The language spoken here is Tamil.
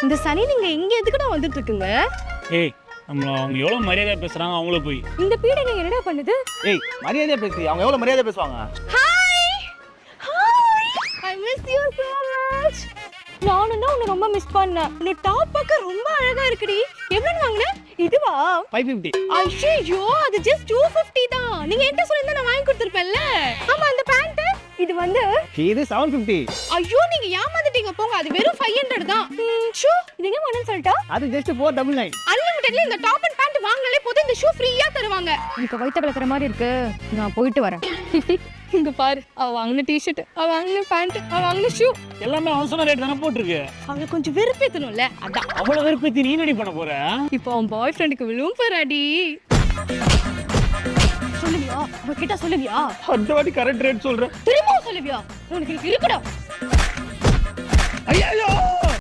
இந்த சனி நீங்க இங்க எதுக்குடா வந்துட்டு இருக்குங்க? ஏய் அவங்க எவ்வளவு மரியாதையா பேசுறாங்க அவங்கள போய். இந்த பீடங்க என்னடா பண்ணுது? ஏய் மரியாதையா பேசு. அவங்க எவ்வளவு மரியாதையா பேசுவாங்க. Hi hi I miss you so much. நானும் தான் உன்னை ரொம்ப மிஸ் பண்ணேன். இந்த டாப் பார்க்க ரொம்ப அழகா இருக்குடி. எவ்வளவு வாங்குன? இதுவா? 550. ஐயோ அது just 250 தான். நீங்க என்கிட்ட சொல்லிருந்தா நான் வாங்கி கொடுத்திருப்பேன்ல. ஆமா அந்த பேண்ட் இது வந்து இது 750. ஐயோ நீங்க ஏமாத்திட்டீங்க போங்க. அது வெறும் 500 தான். ஷூ இது எங்க வாங்கன்னு சொல்லிட்டா? அது ஜஸ்ட் 499. அன்லிமிட்டட்ல இந்த டாப் அண்ட் பேண்ட் வாங்குனாலே போதும் இந்த ஷூ ஃப்ரீயா தருவாங்க. எனக்கு வயித்த கலக்குற மாதிரி இருக்கு. நான் போயிட்டு வரேன். இங்க பாரு அவ வாங்கின டி-ஷர்ட், அவ வாங்கின பேண்ட், அவ வாங்கின ஷூ எல்லாமே அவன் சொன்ன ரேட் தானே போட்டிருக்கு. அவளை கொஞ்சம் வெறுப்பேத்தணும்ல அதான். அவ்வளவு வெறுப்பேத்தி நீ ரெடி பண்ண போற? இப்போ அவன் பாய் ஃப்ரெண்டுக்கு விழுவும் போறாடி. சொல்லுவியா? அவ கிட்ட சொல்லுவியா? அந்த வாட்டி கரெக்ட் ரேட் சொல்றேன். திரும்ப சொல்லுவியா? உனக்கு இருக்குடா. ஐயோ